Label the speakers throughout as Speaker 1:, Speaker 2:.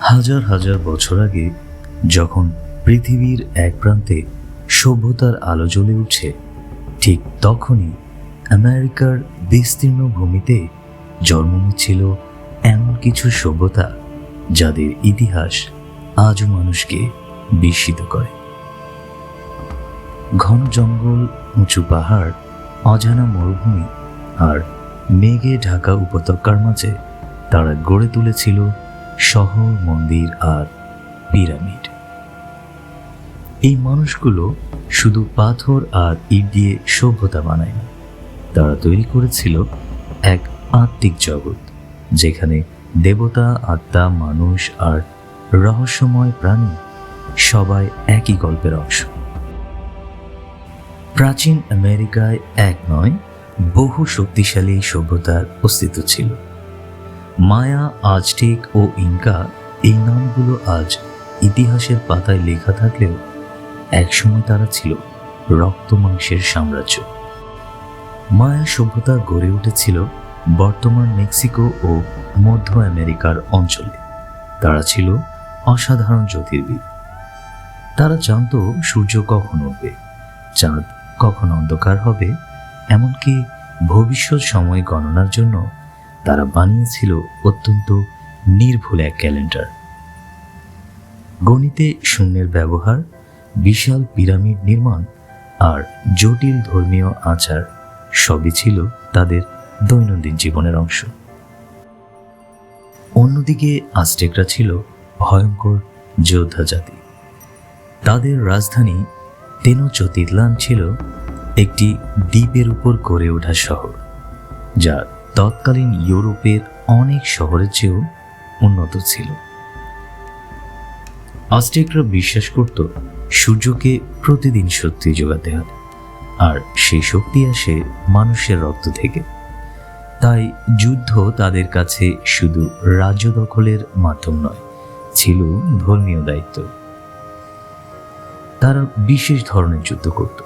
Speaker 1: হাজার হাজার বছর আগে যখন পৃথিবীর এক প্রান্তে সভ্যতার আলো জ্বলে উঠছে, ঠিক তখনই আমেরিকার বিস্তীর্ণ ভূমিতে জন্ম নিচ্ছিল এমন কিছু সভ্যতা যাদের ইতিহাস আজও মানুষকে বিস্মিত করে। ঘন জঙ্গল, উঁচু পাহাড়, অজানা মরুভূমি আর মেঘে ঢাকা উপত্যকার মাঝে তারা গড়ে তুলেছিল শহর, মন্দির আর পিরামিড। এই মানুষগুলো শুধু পাথর আর ইট দিয়ে সভ্যতা বানায়নি, তারা তৈরি করেছিল এক আত্মিক জগৎ যেখানে দেবতা, আত্মা, মানুষ আর রহস্যময় প্রাণী সবাই একই গল্পের অংশ। প্রাচীন আমেরিকায় এক নয়, বহু শক্তিশালী সভ্যতার অস্তিত্ব ছিল। মায়া, আজটেক ও ইনকা, এই নামগুলো আজ ইতিহাসের পাতায় লেখা থাকলেও একসময় তারা ছিল রক্ত মাংসের সাম্রাজ্য। মায়া সভ্যতা গড়ে উঠেছিল বর্তমান মেক্সিকো ও মধ্য আমেরিকার অঞ্চলে। তারা ছিল অসাধারণ জ্যোতির্বিদ। তারা জানত সূর্য কখন উঠবে, চাঁদ কখন অন্ধকার হবে, এমনকি ভবিষ্যৎ সময় গণনার জন্য তারা বানিয়েছিল অত্যন্ত নির্ভুল এক ক্যালেন্ডার। গণিতে শূন্যের ব্যবহার, বিশাল পিরামিড নির্মাণ আর জটিল ধর্মীয় আচার সবই ছিল তাদের দৈনন্দিন জীবনের অংশ। অন্যদিকে আজটেকরা ছিল ভয়ঙ্কর যোদ্ধা জাতি। তাদের রাজধানী তেনোচতিতলান ছিল একটি দ্বীপের উপর গড়ে ওঠা শহর, যা তৎকালীন ইউরোপের অনেক শহরের চেয়েও উন্নত ছিল। আজটেকরা বিশ্বাস করত সূর্যকে প্রতিদিন শক্তি যোগাতে হয়, আর সেই শক্তি আসে মানুষের রক্ত থেকে। তাই যুদ্ধ তাদের কাছে শুধু রাজ্য দখলের মাধ্যম নয়, ছিল ধর্মীয় দায়িত্ব। তারা বিশেষ ধরনের যুদ্ধ করত,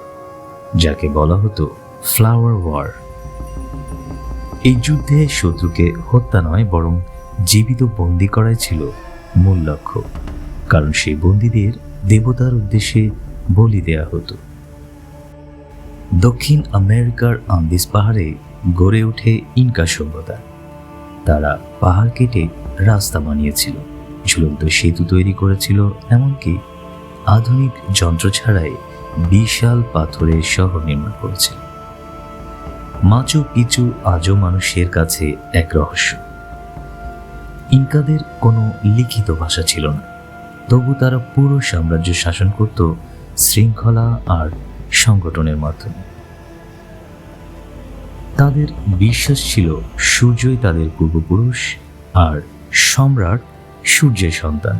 Speaker 1: যাকে বলা হতো ফ্লাওয়ার ওয়ার। এই যুদ্ধে শত্রুকে হত্যা নয়, বরং জীবিত বন্দী করাই ছিল মূল লক্ষ্য, কারণ সেই বন্দীদের দেবতার উদ্দেশ্যে বলি দেয়া হতো। দক্ষিণ আমেরিকার আন্দিজ পাহাড়ে গড়ে ওঠে ইনকা সভ্যতা। তারা পাহাড় কেটে রাস্তা বানিয়েছিল, ঝুলন্ত সেতু তৈরি করেছিল, এমনকি আধুনিক যন্ত্র ছাড়াই বিশাল পাথরের শহর নির্মাণ করেছিল। মাচু পিচু আজও মানুষের কাছে এক রহস্য। ইনকাদের কোনো লিখিত ভাষা ছিল না, তবু তারা পুরো সাম্রাজ্য শাসন করত শৃঙ্খলা আর সংগঠনের মাধ্যমে। তাদের বিশ্বাস ছিল সূর্যই তাদের পূর্বপুরুষ আর সম্রাট সূর্যের সন্তান।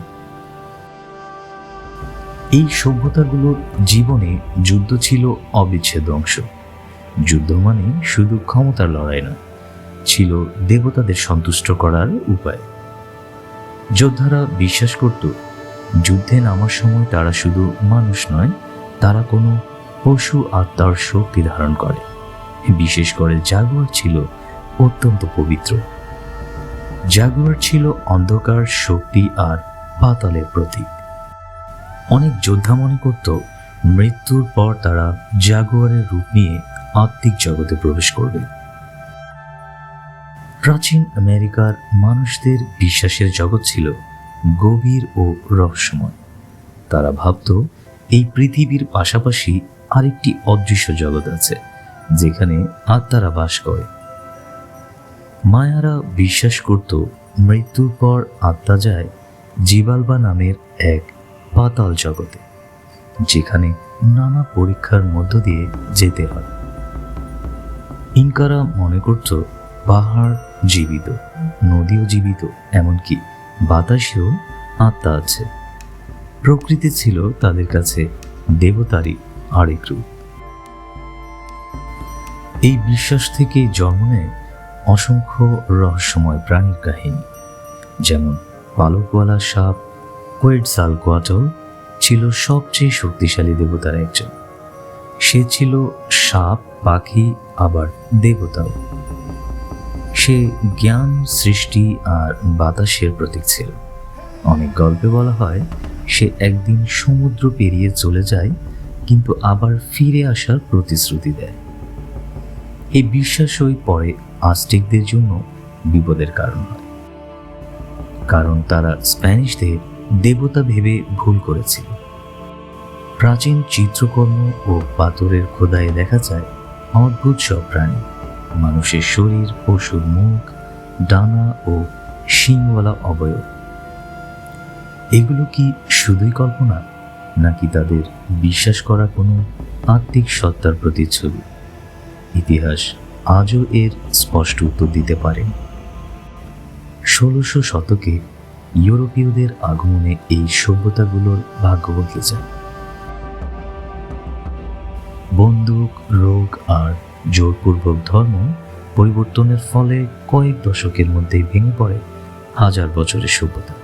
Speaker 1: এই সভ্যতাগুলোর জীবনে যুদ্ধ ছিল অবিচ্ছেদ্য অংশ। যুদ্ধ মানে শুধু ক্ষমতার লড়াই না, ছিল দেবতাদের সন্তুষ্ট করার উপায়। যোদ্ধারা বিশ্বাস করত যুদ্ধে নামার সময় তারা শুধু মানুষ নয়, তারা কোনো পশু আত্মার শক্তি ধারণ করে। বিশেষ করে জাগুয়ার ছিল অত্যন্ত পবিত্র। জাগুয়ার ছিল অন্ধকার, শক্তি আর পাতালের প্রতীক। অনেক যোদ্ধা মনে করত মৃত্যুর পর তারা জাগুয়ারের রূপ নিয়ে আত্মিক জগতে প্রবেশ করবে। প্রাচীন আমেরিকার মানুষদের বিশ্বাসের জগৎ ছিল গভীর ও রহস্যময়। তারা ভাবত এই পৃথিবীর পাশাপাশি আরেকটি অদৃশ্য জগৎ আছে, যেখানে আত্মারা বাস করে। মায়ারা বিশ্বাস করত মৃত্যুর পর আত্মা যায় জিবালবা নামের এক পাতাল জগতে, যেখানে নানা পরীক্ষার মধ্য দিয়ে যেতে হয়। ইনকারা মনে করত পাহাড় জীবিত, নদীও জীবিত, এমনকি বাতাসেও আত্মা আছে। প্রকৃতি ছিল তাদের কাছে দেবতারই আরেক রূপ। এই বিশ্বাস থেকে জন্ম নেয় অসংখ্য রহস্যময় প্রাণীর কাহিনী, যেমন পালকওয়ালা সাপ কোয়েটজালকোয়াটল ছিল সবচেয়ে শক্তিশালী দেবতার একজন। সে ছিল সাপ, পাখি, আবার দেবতাও। সে জ্ঞান, সৃষ্টি আর বাতাসের প্রতীক ছিল। অনেক গল্পে বলা হয় সে একদিন সমুদ্র পেরিয়ে চলে যায়, কিন্তু আবার ফিরে আসার প্রতিশ্রুতি দেয়। এই বিশ্বাসই পরে আজটেকদের জন্য বিপদের কারণ হয়, কারণ তারা স্প্যানিশদের দেবতা ভেবে ভুল করেছিল। প্রাচীন চিত্রকর্ম ও পাথরের খোদাইয়ে দেখা যায় অদ্ভুত সব প্রাণী, মানুষের শরীর, পশুর মুখ, ডানা ও শিংওয়ালা অবয়ব। এগুলো কি শুধুই কল্পনা, নাকি তাদের বিশ্বাস করা কোনো আত্মিক সত্তার প্রতিচ্ছবি? ইতিহাস আজও এর স্পষ্ট উত্তর দিতে পারেনি। 1600 শতকে ইউরোপীয়দের আগমনে এই সভ্যতাগুলোর ভাগ্য বদলে যায়। বন্দুক, রোগ আর জোরপূর্বক ধর্ম পরিবর্তনের ফলে কয়েক দশকের মধ্যেই ভেঙে পড়ে হাজার বছরের সভ্যতা।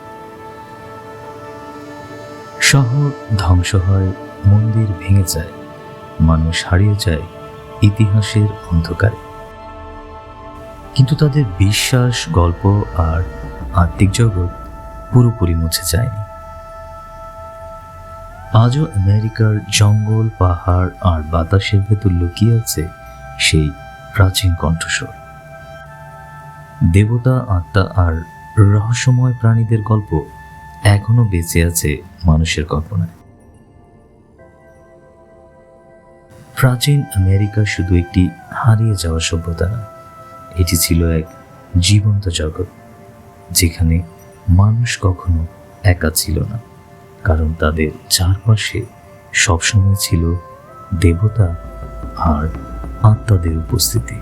Speaker 1: শহর ধ্বংস হয়, মন্দির ভেঙে যায়, মানুষ হারিয়ে যায় ইতিহাসের অন্ধকারে। কিন্তু তাদের বিশ্বাস, গল্প আর আত্মিক জগৎ পুরোপুরি মুছে যায়নি। আজও আমেরিকার জঙ্গল, পাহাড় আর বাতাসের ভেতর লুকিয়ে আছে সেই প্রাচীন কণ্ঠস্বর। দেবতা, আত্মা আর রহস্যময় প্রাণীদের গল্প এখনো বেঁচে আছে মানুষের কল্পনায়। প্রাচীন আমেরিকা শুধু একটি হারিয়ে যাওয়া সভ্যতা না, এটি ছিল এক জীবন্ত জগৎ, যেখানে মানুষ কখনো একা ছিল না, কারণ তাদের চারপাশে সবসময় ছিল দেবতা আর আত্মাদের উপস্থিতি।